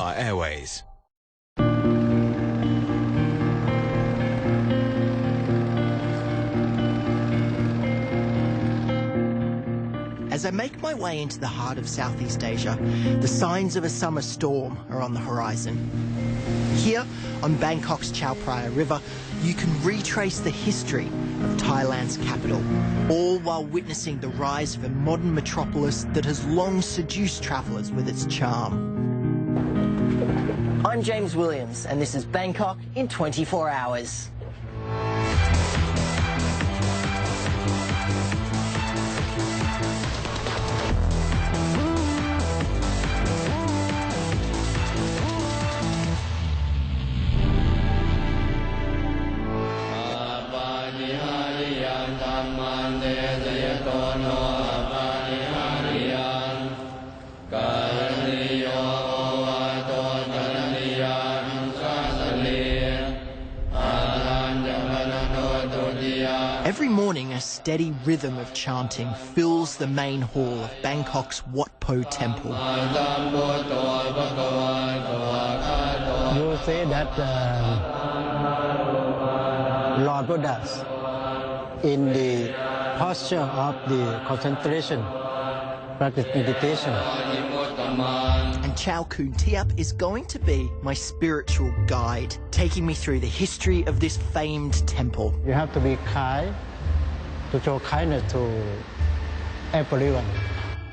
Qatar Airways. As I make my way into the heart of Southeast Asia, the signs of a summer storm are on the horizon. Here, on Bangkok's Chao Phraya River, you can retrace the history of Thailand's capital, all while witnessing the rise of a modern metropolis that has long seduced travellers with its charm. I'm James Williams, and this is Bangkok in 24 hours. Every morning, a steady rhythm of chanting fills the main hall of Bangkok's Wat Po Temple. You say that Lord Buddha in the posture of the concentration, practice meditation. And Chow Koon Tiap is going to be my spiritual guide, taking me through the history of this famed temple. You have to be kind, to show kindness to everyone.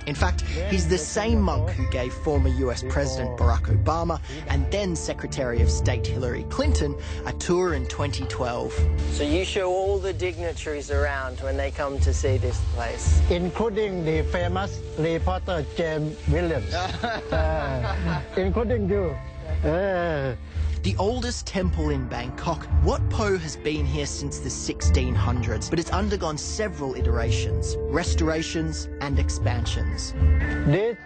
In fact, he's the same monk who gave former US President Barack Obama and then Secretary of State Hillary Clinton a tour in 2012. So you show all the dignitaries around when they come to see this place? Including the famous reporter James Williams, including you. The oldest temple in Bangkok, Wat Po has been here since the 1600s, but it's undergone several iterations, restorations and expansions. This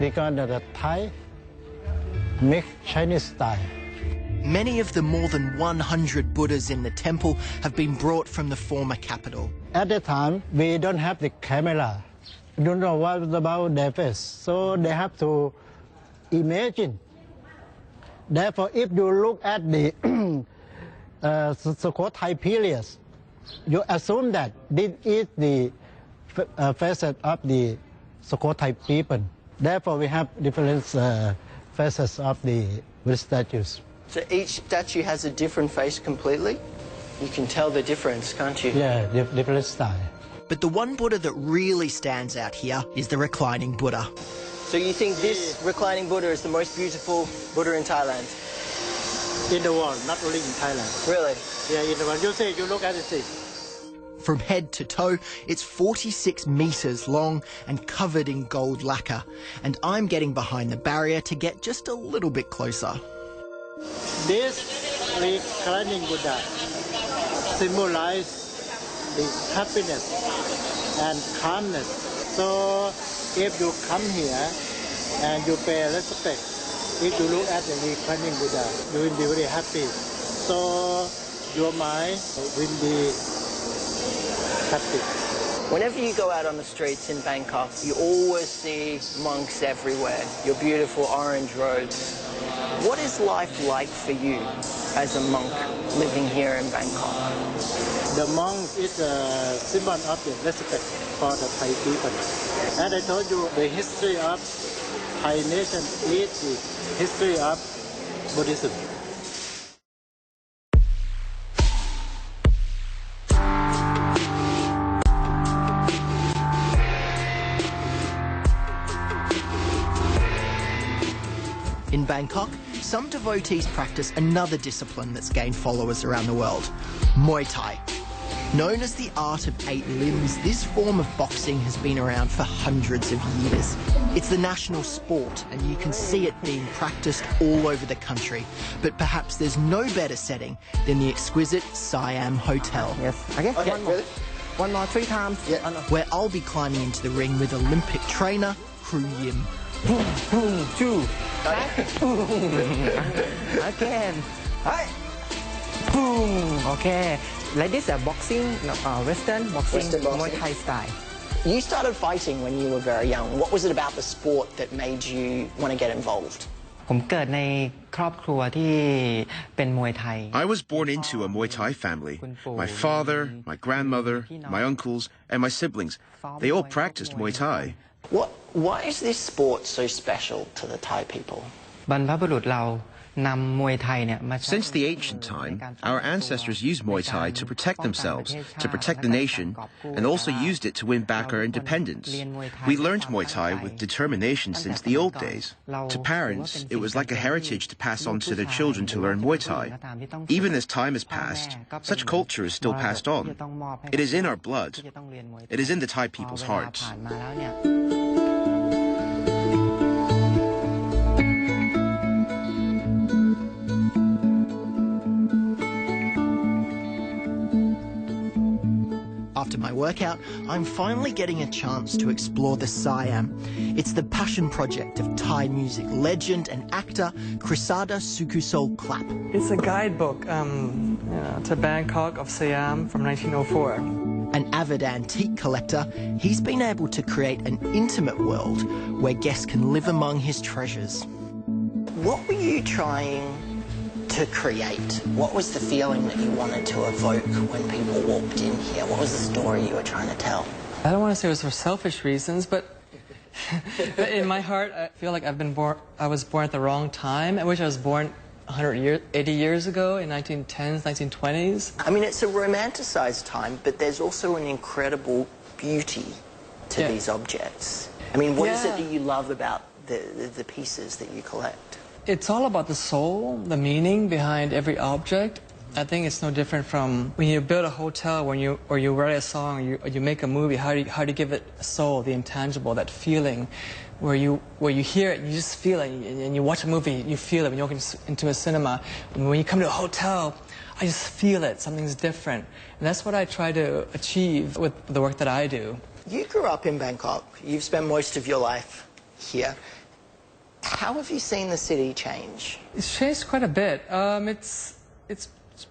is called the Thai mixed Chinese style. Many of the more than 100 Buddhas in the temple have been brought from the former capital. At the time, we don't have the camera. We don't know what about their face, so they have to imagine. Therefore, if you look at the Sukhothai period, you assume that this is the facet of the Sukhothai people. Therefore, we have different facets of the Buddhist statues. So each statue has a different face completely? You can tell the difference, can't you? Yeah, different style. But the one Buddha that really stands out here is the reclining Buddha. So you think this reclining Buddha is the most beautiful Buddha in Thailand? In the world, not only in Thailand. Really? Yeah, in the world. You look at it. From head to toe, it's 46 metres long and covered in gold lacquer. And I'm getting behind the barrier to get just a little bit closer. This reclining Buddha symbolizes the happiness and calmness. So if you come here and you pay respect, if you look at the reclining Buddha, you will be very happy. So your mind will be happy. Whenever you go out on the streets in Bangkok, you always see monks everywhere, your beautiful orange robes. What is life like for you as a monk living here in Bangkok? The monk is a symbol of the respect for the Thai people. As I told you, the history of Thai nation is the history of Buddhism. In Bangkok, some devotees practice another discipline that's gained followers around the world, Muay Thai. Known as the art of 8 limbs, this form of boxing has been around for hundreds of years. It's the national sport, and you can see it being practiced all over the country. But perhaps there's no better setting than the exquisite Siam Hotel. Yes. Okay. One more 3 times. Yeah. Where I'll be climbing into the ring with Olympic trainer Kru Yim. Boom, boom, 2. Again. Hi. Boom. Okay. Like this, boxing, Western boxing, Muay Thai style. You started fighting when you were very young. What was it about the sport that made you want to get involved? ผมเกิดในครอบครัวที่เป็นมวยไทย I was born into a Muay Thai family. My father, my grandmother, my uncles, and my siblings, they all practiced Muay Thai. Why is this sport so special to the Thai people? บรรพบุรุษเรานำมวยไทยเนี่ยมา Since the ancient time, our ancestors used Muay Thai to protect themselves, to protect the nation, and also used it to win back our independence. We learned Muay Thai with determination since the old days. To parents, it was like a heritage to pass on to their children to learn Muay Thai. Even as time has passed, such culture is still passed on. It is in our blood. It is in the Thai people's hearts. After my workout, I'm finally getting a chance to explore the Siam. It's the passion project of Thai music legend and actor Krisada Sukusol Clap. It's a guidebook to Bangkok of Siam from 1904. An avid antique collector, he's been able to create an intimate world where guests can live among his treasures. What were you trying to create? What was the feeling that you wanted to evoke when people walked in here? What was the story you were trying to tell? I don't want to say it was for selfish reasons, but in my heart, I feel like I was born at the wrong time. I wish I was born 80 years ago in 1910s, 1920s. I mean, it's a romanticized time, but there's also an incredible beauty to these objects. I mean, what is it that you love about the pieces that you collect? It's all about the soul, the meaning behind every object. I think it's no different from when you build a hotel, or you write a song, or you make a movie. How do you give it a soul, the intangible, that feeling, where you hear it, you just feel it, and you watch a movie, you feel it. When you walk into a cinema, when you come to a hotel, I just feel it. Something's different, and that's what I try to achieve with the work that I do. You grew up in Bangkok. You've spent most of your life here. How have you seen the city change? It's changed quite a bit.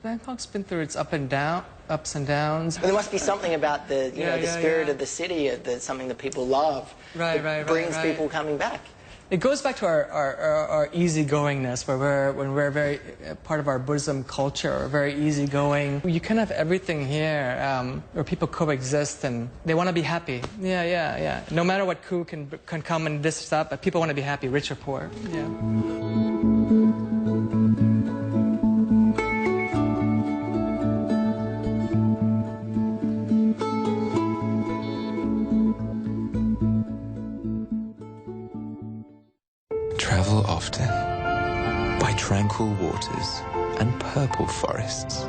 Bangkok's been through its ups and downs. But there must be something about the spirit of the city, something that people love. Right. Brings people coming back. It goes back to our easygoingness, when we're very part of our Buddhism culture, we're very easygoing. You kind of have everything here, where people coexist and they want to be happy. Yeah. No matter what coup can come and this stuff, but people want to be happy, rich or poor. Yeah. Travel often by tranquil waters and purple forests,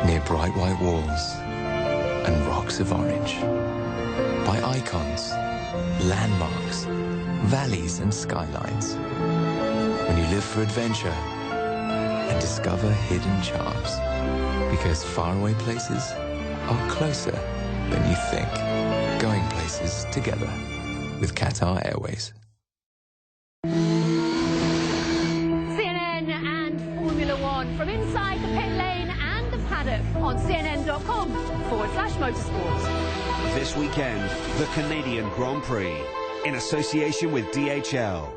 near bright white walls and rocks of orange, by icons, landmarks, valleys and skylines. When you live for adventure and discover hidden charms, because faraway places are closer than you think. Going places together with Qatar Airways. CNN and Formula One from inside the pit lane and the paddock on cnn.com/motorsport. This weekend, the Canadian Grand Prix in association with DHL.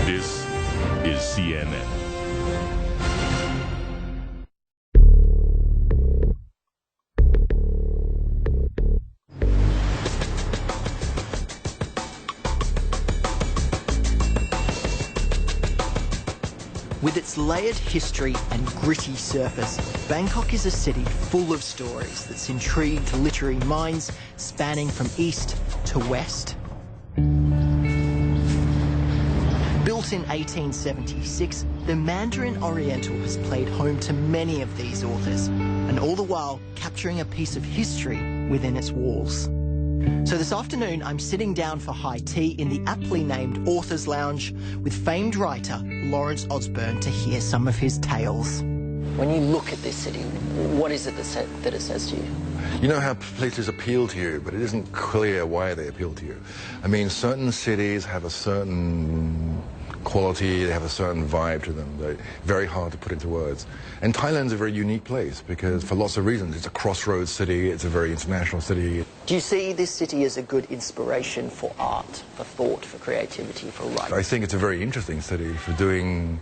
This is CNN. With its layered history and gritty surface, Bangkok is a city full of stories that's intrigued literary minds spanning from east to west. Built in 1876, the Mandarin Oriental has played home to many of these authors, and all the while capturing a piece of history within its walls. So this afternoon, I'm sitting down for high tea in the aptly named Authors Lounge with famed writer Lawrence Osborne to hear some of his tales. When you look at this city, what is it that it says to you? You know how places appeal to you, but it isn't clear why they appeal to you. I mean, certain cities have a certain quality, they have a certain vibe to them. They're very hard to put into words. And Thailand's a very unique place because for lots of reasons. It's a crossroads city, it's a very international city. Do you see this city as a good inspiration for art, for thought, for creativity, for writing? I think it's a very interesting city for doing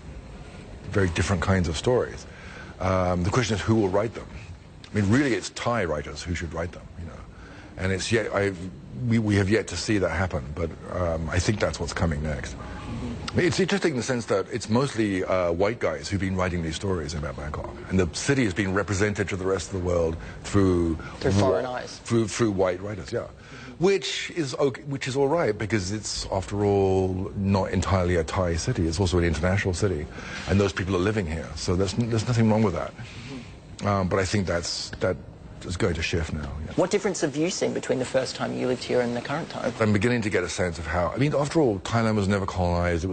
very different kinds of stories. The question is who will write them? I mean, really, it's Thai writers who should write them, you know. And it's yet, we have yet to see that happen, but I think that's what's coming next. It's interesting in the sense that it's mostly white guys who've been writing these stories about Bangkok, and the city has been represented to the rest of the world through foreign eyes, through white writers, yeah. Which is okay, which is all right because it's, after all, not entirely a Thai city. It's also an international city, and those people are living here, so there's nothing wrong with that. But I think that is going to shift now. Yeah. What difference have you seen between the first time you lived here and the current time? I'm beginning to get a sense of how, I mean, after all, Thailand was never colonized.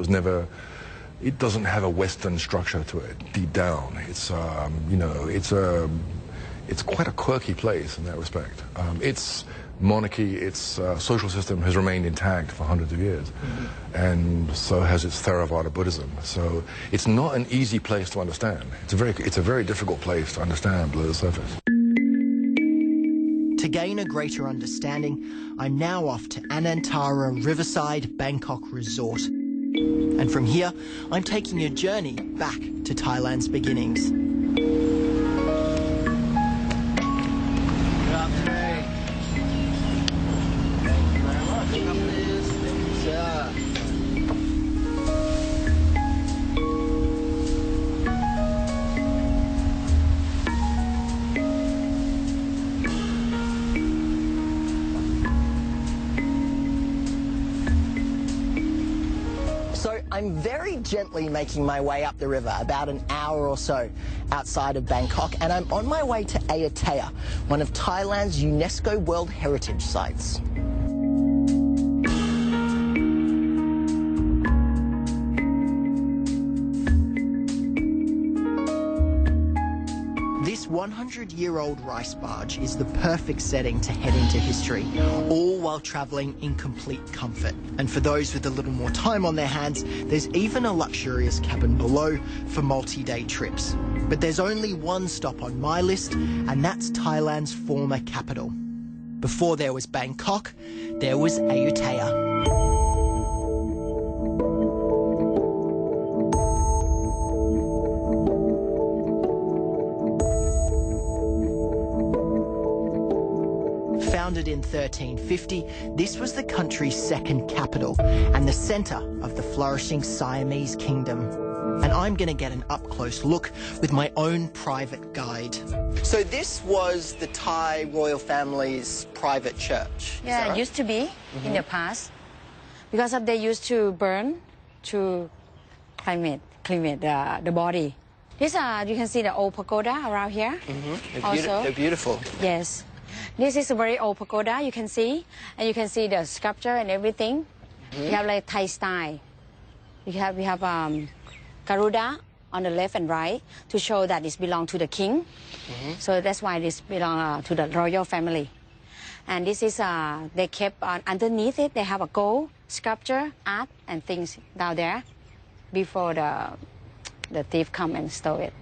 It doesn't have a Western structure to it, deep down. It's, you know, it's quite a quirky place in that respect. Its monarchy, its social system has remained intact for hundreds of years, and so has its Theravada Buddhism. So it's not an easy place to understand. It's a very difficult place to understand below the surface. To gain a greater understanding, I'm now off to Anantara Riverside Bangkok Resort. And from here, I'm taking a journey back to Thailand's beginnings. I'm very gently making my way up the river, about an hour or so outside of Bangkok, and I'm on my way to Ayutthaya, one of Thailand's UNESCO World Heritage Sites. This 100-year-old rice barge is the perfect setting to head into history, all while travelling in complete comfort. And for those with a little more time on their hands, there's even a luxurious cabin below for multi-day trips. But there's only one stop on my list, and that's Thailand's former capital. Before there was Bangkok, there was Ayutthaya. Founded in 1350, this was the country's second capital and the centre of the flourishing Siamese kingdom. And I'm going to get an up-close look with my own private guide. So this was the Thai royal family's private church? Yeah, it used to be in the past. Because they used to burn to climate the body. This, you can see the old pagoda around here. They're beautiful. Yes. This is a very old pagoda, you can see. And you can see the sculpture and everything. We have like Thai style. We have Garuda on the left and right to show that it belongs to the king. So that's why this belongs to the royal family. And this is, they kept underneath it, they have a gold sculpture, art and things down there before the thief come and stole it.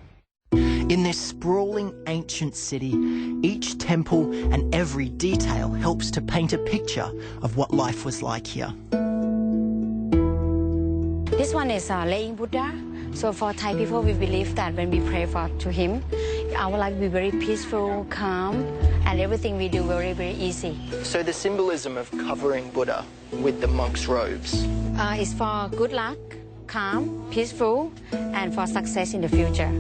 In this sprawling ancient city, each temple and every detail helps to paint a picture of what life was like here. This one is laying Buddha. So for Thai people, we believe that when we pray to him, our life will be very peaceful, calm, and everything we do very, very easy. So the symbolism of covering Buddha with the monk's robes? Is for good luck, calm, peaceful, and for success in the future.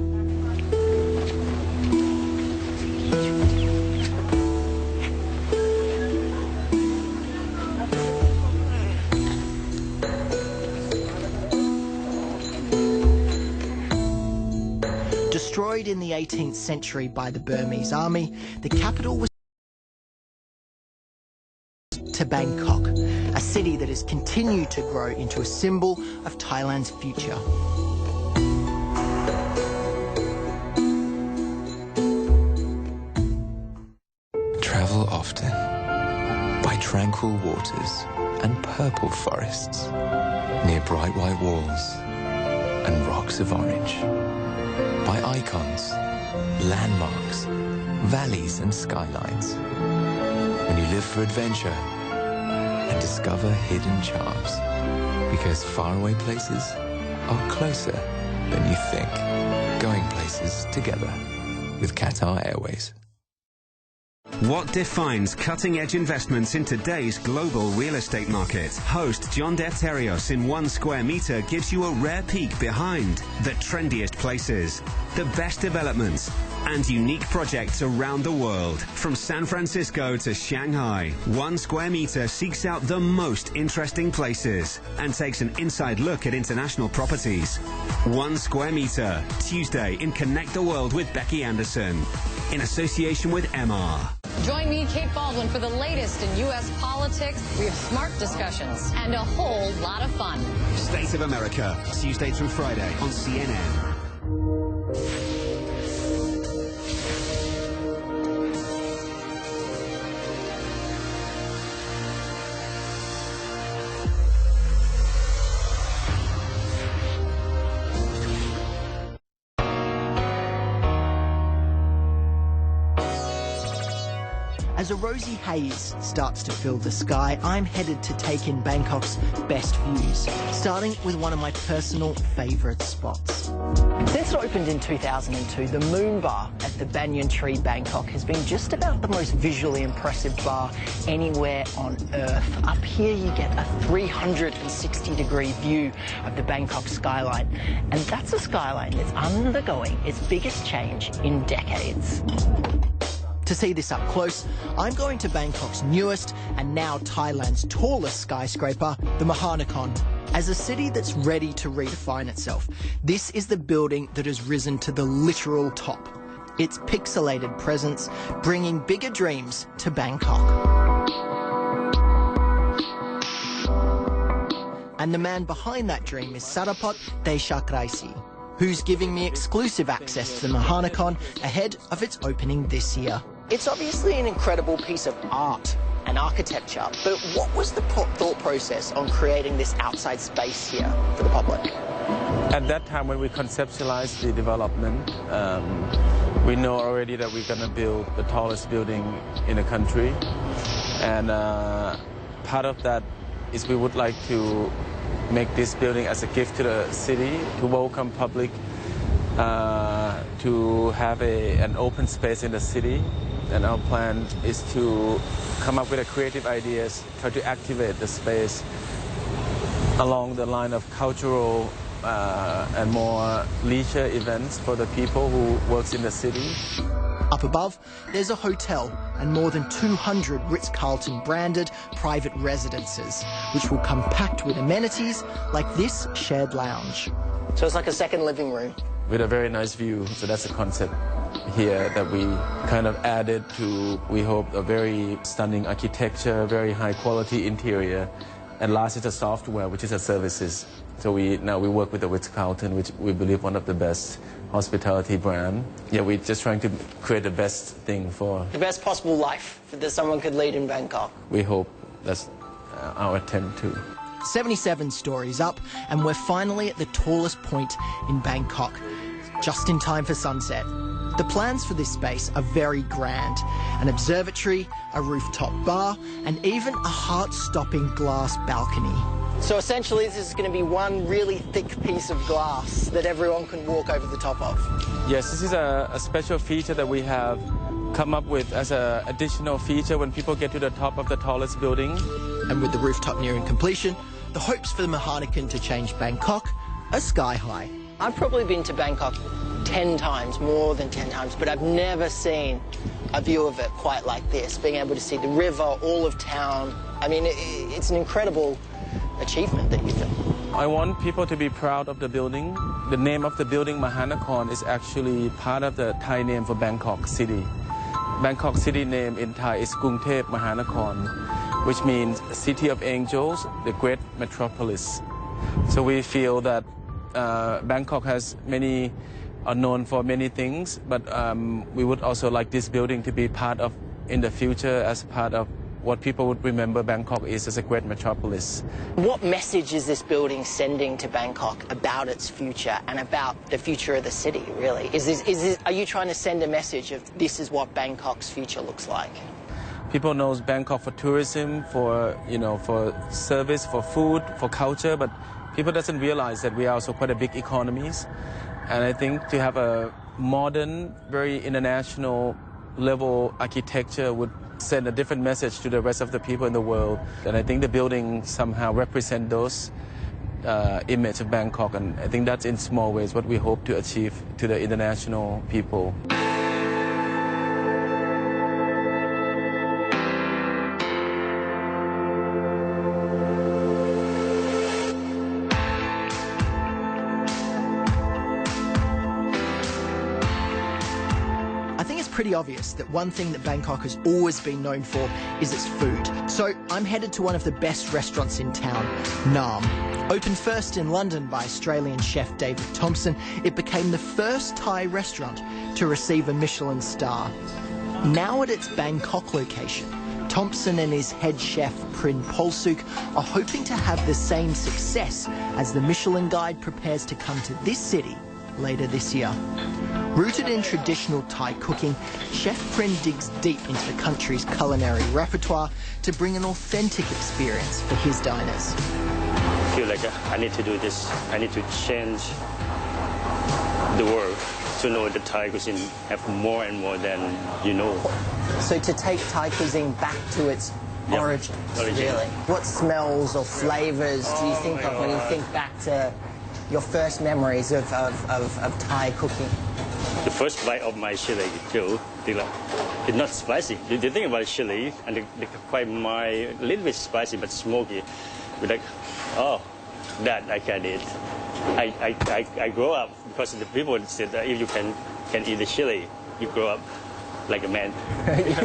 Destroyed in the 18th century by the Burmese army, the capital was to Bangkok, a city that has continued to grow into a symbol of Thailand's future. Travel often by tranquil waters and purple forests, near bright white walls and rocks of orange, by icons, landmarks, valleys and skylines. When you live for adventure and discover hidden charms, because faraway places are closer than you think. Going places together with Qatar Airways. What defines cutting-edge investments in today's global real estate market? Host John Defterios in 1 square meter gives you a rare peek behind the trendiest places, the best developments, and unique projects around the world. From San Francisco to Shanghai, 1 square meter seeks out the most interesting places and takes an inside look at international properties. 1 square meter, Tuesday in Connect the World with Becky Anderson, in association with MR. Join me, Kate Baldwin, for the latest in U.S. politics. We have smart discussions and a whole lot of fun. State of America, Tuesday through Friday on CNN. As a rosy haze starts to fill the sky, I'm headed to take in Bangkok's best views, starting with one of my personal favourite spots. Since it opened in 2002, the Moon Bar at the Banyan Tree Bangkok has been just about the most visually impressive bar anywhere on Earth. Up here you get a 360-degree view of the Bangkok skyline, and that's a skyline that's undergoing its biggest change in decades. To see this up close, I'm going to Bangkok's newest and now Thailand's tallest skyscraper, the Mahanakhon. As a city that's ready to redefine itself, this is the building that has risen to the literal top. Its pixelated presence bringing bigger dreams to Bangkok. And the man behind that dream is Sarapot Deshakraisi, who's giving me exclusive access to the Mahanakhon ahead of its opening this year. It's obviously an incredible piece of art and architecture, but what was the thought process on creating this outside space here for the public? At that time when we conceptualized the development, we know already that we're going to build the tallest building in the country, and part of that is we would like to make this building as a gift to the city, to welcome public, to have an open space in the city. And our plan is to come up with creative ideas, try to activate the space along the line of cultural and more leisure events for the people who works in the city. Up above, there's a hotel and more than 200 Ritz-Carlton branded private residences, which will come packed with amenities like this shared lounge. So it's like a second living room. With a very nice view, so that's a concept here that we kind of added to, we hope, a very stunning architecture, very high quality interior, and last is the software, which is the services. So now we work with the Ritz-Carlton, which we believe one of the best hospitality brand. Yeah, we're just trying to create the best thing for... the best possible life that someone could lead in Bangkok. We hope that's our attempt too. 77 stories up, and we're finally at the tallest point in Bangkok, just in time for sunset. The plans for this space are very grand. An observatory, a rooftop bar, and even a heart-stopping glass balcony. So essentially this is going to be one really thick piece of glass that everyone can walk over the top of. Yes, this is a special feature that we have come up with as an additional feature when people get to the top of the tallest building. And with the rooftop nearing completion, the hopes for the Mahanakhon to change Bangkok are sky high. I've probably been to Bangkok 10 times, more than 10 times, but I've never seen a view of it quite like this, being able to see the river, all of town. I mean, it's an incredible achievement that you've done. I want people to be proud of the building. The name of the building, Mahanakhon, is actually part of the Thai name for Bangkok City. Bangkok City name in Thai is Krungthep Mahanakhon, which means City of Angels, the great metropolis. So we feel that Bangkok has many, are known for many things, but we would also like this building to be part of, in the future, as part of what people would remember Bangkok is as a great metropolis. What message is this building sending to Bangkok about its future and about the future of the city, really? Are you trying to send a message of this is what Bangkok's future looks like? People know Bangkok for tourism, for, for service, for food, for culture, but people doesn't realize that we are also quite a big economies. And I think to have a modern, very international level architecture would send a different message to the rest of the people in the world. And I think the building somehow represent those image of Bangkok. And I think that's in small ways what we hope to achieve to the international people. Pretty obvious that one thing that Bangkok has always been known for is its food. So I'm headed to one of the best restaurants in town, Nam. Opened first in London by Australian chef David Thompson, it became the first Thai restaurant to receive a Michelin star. Now at its Bangkok location, Thompson and his head chef Prin Polsuk are hoping to have the same success as the Michelin Guide prepares to come to this city later this year. Rooted in traditional Thai cooking, Chef Prin digs deep into the country's culinary repertoire to bring an authentic experience for his diners. I feel like I need to do this. I need to change the world to know the Thai cuisine have more and more than you know. So to take Thai cuisine back to its origins, really? What smells or flavours do you think of when you think back to your first memories of Thai cooking? The first bite of my chili, too, it's not spicy. The thing about chili, and they're quite mild, a little bit spicy but smoky. We're like, oh, that I can eat. I grow up because the people said that if you can eat the chili, you grow up like a man.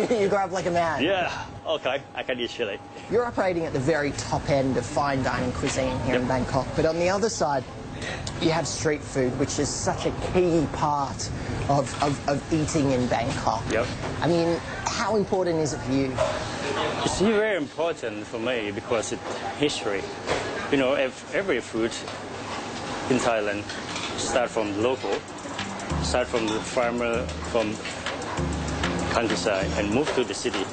You grow up like a man? Yeah, okay, I can eat chili. You're operating at the very top end of fine dining cuisine here in Bangkok, but on the other side, you have street food, which is such a key part of eating in Bangkok. Yep. I mean, how important is it for you? It's very important for me because it's history. You know, every food in Thailand start from local, start from the farmer, from countryside, and move to the city.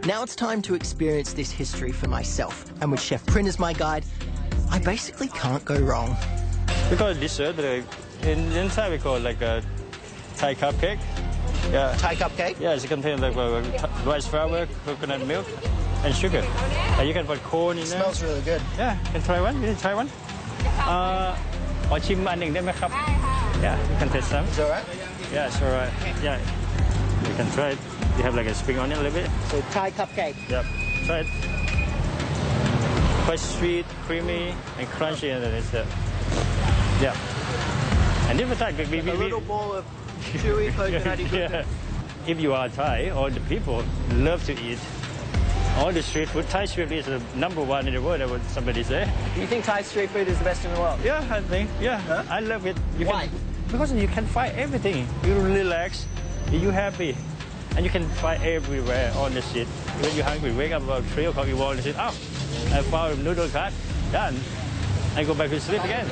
Now it's time to experience this history for myself. And with Chef Prin as my guide, I basically can't go wrong. We call it dessert. In Thai we call it like a Thai cupcake. Yeah. Thai cupcake? Yeah, it contains like rice flour, coconut milk, and sugar. And you can put corn in there. Smells really good. Yeah, you can try one. You can try one. ขอชิมอันหนึ่งได้ไหมครับ Yeah, you can taste some. It's all right? Yeah, it's all right. Yeah, you can try it. You have like a spring onion a little bit. So Thai cupcake. Yep, try it. Quite sweet, creamy, and crunchy, and then it's yeah. And different Thai. A little bowl of chewy coconutty cookies. Yeah. If you are Thai, all the people love to eat. All the street food, Thai street food is the #1 in the world, would somebody say. Do you think Thai street food is the best in the world? Yeah, I think, yeah. Huh? I love it. Why? Because you can find everything. You relax, you happy, and you can find everywhere on the street. When you're hungry, wake up about 3 o'clock, you walk on the street, oh, I found a noodle cart, done. I go back to sleep again.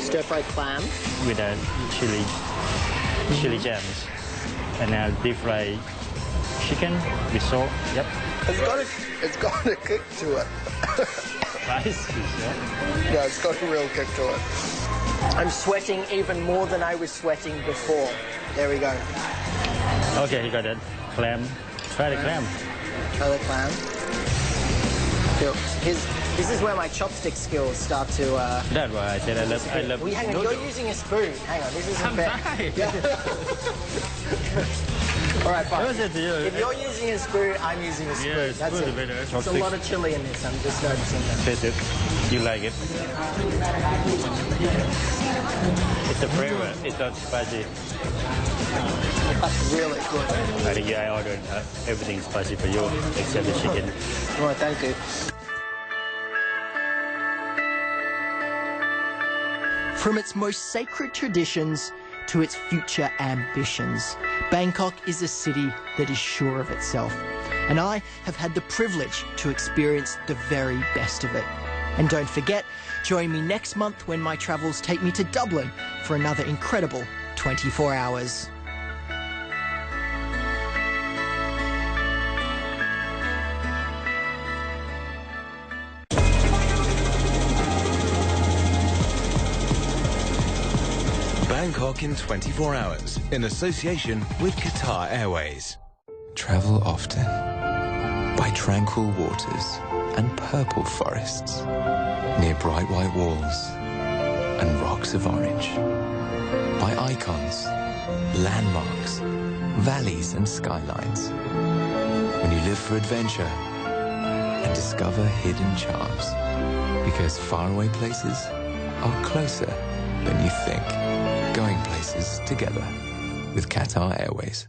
Stir-fried clam. With a chili jams. And now deep fried chicken with salt. Yep. It's got a kick to it. Spicy, yeah. Yeah, it's got a real kick to it. I'm sweating even more than I was sweating before. There we go. Okay, you got it. Clam Try the clam. Try the clam. This is where my chopstick skills start to. That's why I said I love. Well, hang on, you're using a spoon. Hang on, this isn't fair. All right, fine. If you're using a spoon, I'm using a spoon. Yeah, that's it. There's a lot of chili in this. I'm just noticing that. Taste it. You like it? It's a flavor. It's not spicy. That's really good. I think I ordered everything spicy for you except the chicken. Well, thank you. From its most sacred traditions to its future ambitions, Bangkok is a city that is sure of itself. And I have had the privilege to experience the very best of it. And don't forget, join me next month when my travels take me to Dublin for another incredible 24 hours. Bangkok in 24 hours, in association with Qatar Airways. Travel often, by tranquil waters and purple forests, near bright white walls and rocks of orange, by icons, landmarks, valleys and skylines. When you live for adventure and discover hidden charms, because faraway places are closer than you think. Going places together with Qatar Airways.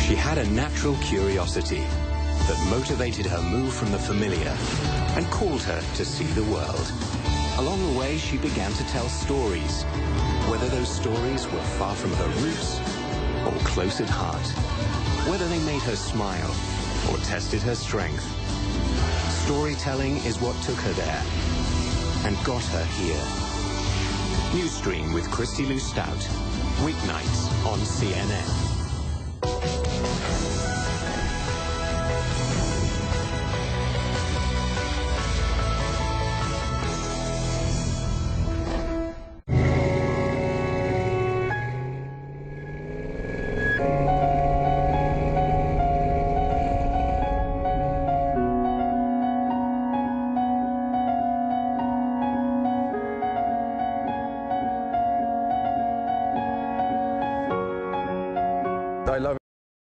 She had a natural curiosity that motivated her move from the familiar and called her to see the world. Along the way, she began to tell stories, whether those stories were far from her roots or close at heart, whether they made her smile or tested her strength. Storytelling is what took her there and got her here. New Stream with Christy Lou Stout, weeknights on CNN.